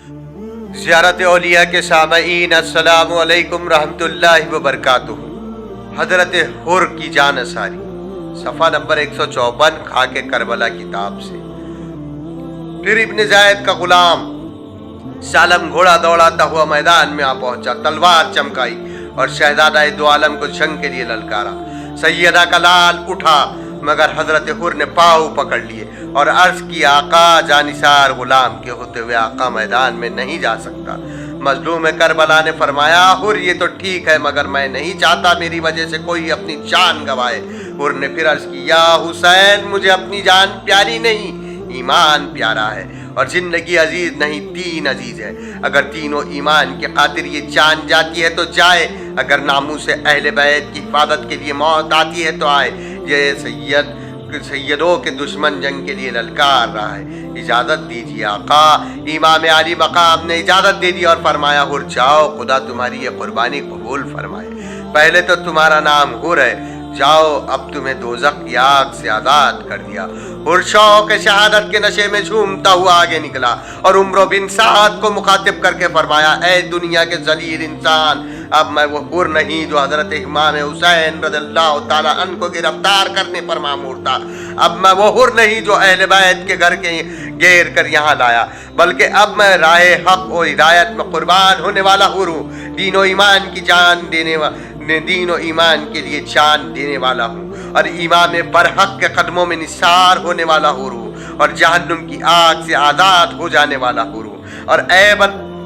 زیارت اولیاء کے سامعین السلام علیکم رحمتہ وبرکاتہ۔ حضرت حر کی جان اثاری، صفحہ نمبر 154، خاک کربلا کتاب سے۔ پھر ابن زید کا غلام سالم گھوڑا دوڑاتا ہوا میدان میں آ پہنچا، تلوار چمکائی اور شہزادہ دو عالم کو جنگ کے لیے للکارا۔ سیدہ کا لال اٹھا مگر حضرت حر نے پاؤں پکڑ لیے اور عرض کی، آقا جانثار غلام کے ہوتے ہوئے آقا میدان میں نہیں جا سکتا۔ مظلوم کربلا نے فرمایا، حر یہ تو ٹھیک ہے مگر میں نہیں چاہتا میری وجہ سے کوئی اپنی جان گوائے۔ حر نے پھر عرض کی، یا حسین مجھے اپنی جان پیاری نہیں، ایمان پیارا ہے، اور زندگی عزیز نہیں، دین عزیز ہے۔ اگر دین و ایمان کے خاطر یہ جان جاتی ہے تو جائے، اگر ناموس اہل بیت کی حفاظت کے لیے موت آتی ہے تو آئے۔ یہ سیدوں کے دشمن جنگ کے لیے للکار رہا ہے، اجازت دیجیے آقا۔ امام علی مقام نے اجازت دے دی اور فرمایا، حر جاؤ، خدا تمہاری یہ قربانی قبول فرمائے۔ پہلے تو تمہارا نام حر ہے، جاؤ، اب تمہیں دوزخ کی آگ سے آزاد کر دیا۔ حر شوق شہادت کے نشے میں جھومتا ہوا آگے نکلا اور عمرو بن سعد کو مخاطب کر کے فرمایا، اے دنیا کے ذلیل انسان، اب میں وہ حر نہیں جو حضرت امام حسین رضی اللہ تعالیٰ عنہ کو گرفتار کرنے پر مامور تھا، اب میں وہ حر نہیں جو اہل بیت کے گھر کے گھیر کر یہاں لایا، بلکہ اب میں راہ حق و ہدایت میں قربان ہونے والا حر ہوں، دین و ایمان کے لیے جان دینے والا ہوں، اور امام برحق کے قدموں میں نثار ہونے والا حر ہوں، اور جہنم کی آگ سے آزاد ہو جانے والا حر ہوں۔ اور اے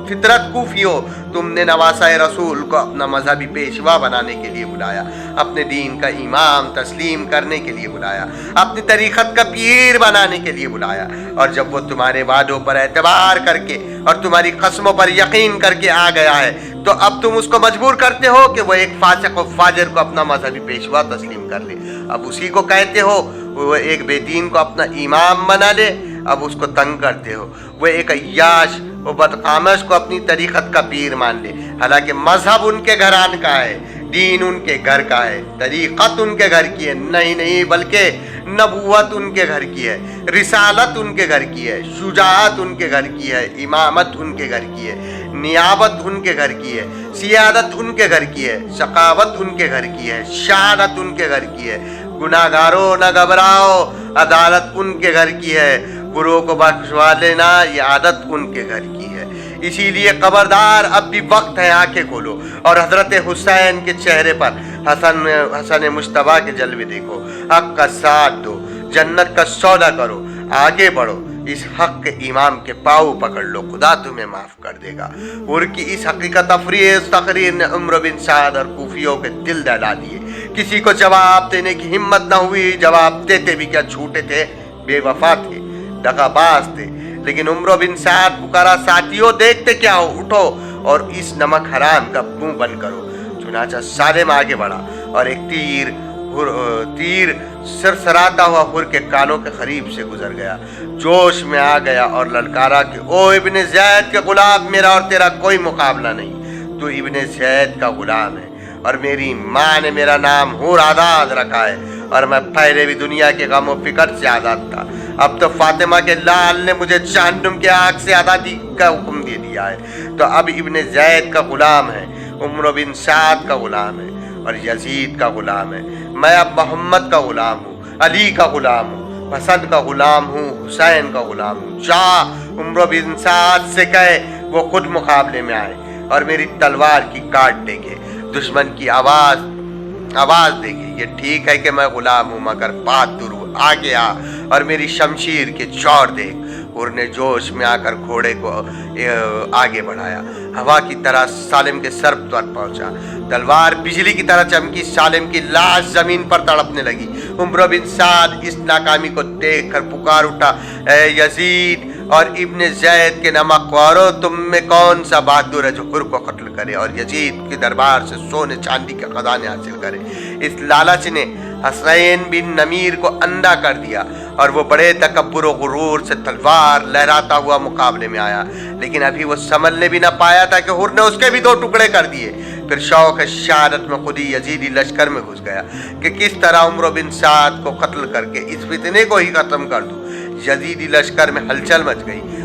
فطرت کوفیو، تم نے نواسہ رسول کو اپنا مذہبی پیشوا بنانے کے لیے بلایا، اپنے دین کا امام تسلیم کرنے کے لیے بلایا، اپنی طریقت کا پیر بنانے کے لیے بلایا، اور جب وہ تمہارے وعدوں پر اعتبار کر کے اور تمہاری قسموں پر یقین کر کے آ گیا ہے تو اب تم اس کو مجبور کرتے ہو کہ وہ ایک فاسق و فاجر کو اپنا مذہبی پیشوا تسلیم کر لے۔ اب اسی کو کہتے ہو وہ ایک بے دین کو اپنا امام بنا لے، اب اس کو تنگ کرتے ہو۔ وہ ایک عیاش و بدقامش کو اپنی طریقت کا پیر مان لے، حالانکہ مذہب ان کے گھران کا ہے، دین ان کے گھر کا ہے، طریقت ان کے گھر کی ہے، نہیں بلکہ نبوت ان کے گھر کی ہے، رسالت ان کے گھر کی ہے، شجاعت ان کے گھر کی ہے، امامت ان کے گھر کی ہے، نیابت ان کے گھر کی ہے، سیادت ان کے گھر کی ہے، سخاوت ان کے گھر کی ہے، شہادت ان کے گھر کی ہے۔ گناہگاروں نہ گھبراؤ، عدالت ان کے گھر کی ہے، گروہ کو بخشوا لینا یہ عادت ان کے گھر کی ہے۔ اسی لیے خبردار، اب بھی وقت ہے، آنکھیں کھولو اور حضرت حسین کے چہرے پر حسن مجتبیٰ کے جلوے دیکھو، حق کا ساتھ دو، جنت کا سودا کرو، آگے بڑھو، اس حق کے امام کے پاؤں پکڑ لو، خدا تمہیں معاف کر دے گا۔ حر کی اس حقیقت تقریر نے عمرو بن سعد اور کوفیوں کے دل دہلا دیے۔ کسی کو جواب دینے کی ہمت نہ ہوئی، جواب دیتے بھی کیا، جھوٹے تھے، بے وفا تھے، دغا باز تھے۔ لیکن عمرو بن سعد پکارا، ساتھیوں دیکھتے کیا ہو، اٹھو اور اس نمک حرام کا منہ بند کرو۔ چنانچہ سالم آگے بڑھا اور ایک تیر سرسراتا ہوا حر کے کانوں کے قریب سے گزر گیا، جوش میں آ گیا اور للکارا کہ او ابن زید کے غلام، میرا اور تیرا کوئی مقابلہ نہیں، تو ابن زید کا غلام ہے اور میری ماں نے میرا نام حر آزاد رکھا ہے، اور میں پہلے بھی دنیا کے غم و فکر سے آزاد تھا، اب تو فاطمہ کے لال نے مجھے جہنم کے آگ سے آزادی کا حکم دے دیا ہے، تو اب ابن زید کا غلام ہے، عمرو بن سعد کا غلام ہے اور یزید کا غلام ہے۔ میں اب محمد کا غلام ہوں، علی کا غلام ہوں، حسن کا غلام ہوں، حسین کا غلام ہوں۔ جا عمرو بن سعد سے کہے وہ خود مقابلے میں آئے اور میری تلوار کی کاٹ دیکھے، دشمن کی آواز دیکھے، یہ ٹھیک ہے کہ میں غلام ہوں مگر بہادر ہوں، آگے آ اور میری شمشیر کے چور دیکھ۔ حر نے جوش میں آ کر گھوڑے کو آگے بڑھایا، ہوا کی طرح سالم کے سر پر پہنچا، تلوار بجلی کی طرح چمکی، سالم کی لاش زمین پر تڑپنے لگی۔ عمرو بن سعد اس ناکامی کو دیکھ کر پکار اٹھا، اے یزید اور ابن زید کے نمکوارو، تم میں کون سا بہادر ہے جو حر کو قتل کرے اور یزید کے دربار سے سونے چاندی کے خزانے حاصل کرے؟ اس لالچ نے حسین بن نمیر کو اندھا کر دیا اور وہ بڑے تکبر و غرور سے تلوار لہراتا ہوا مقابلے میں آیا، لیکن ابھی وہ سنبھلنے بھی نہ پایا تھا کہ حر نے اس کے بھی 2 ٹکڑے کر دیے۔ پھر شوق شہادت میں خود ہی یزیدی لشکر میں گھس گیا کہ کس طرح عمرو بن سعد کو قتل کر کے اس فتنے کو ہی ختم کر دوں۔ یزیدی لشکر میں ہلچل مچ گئی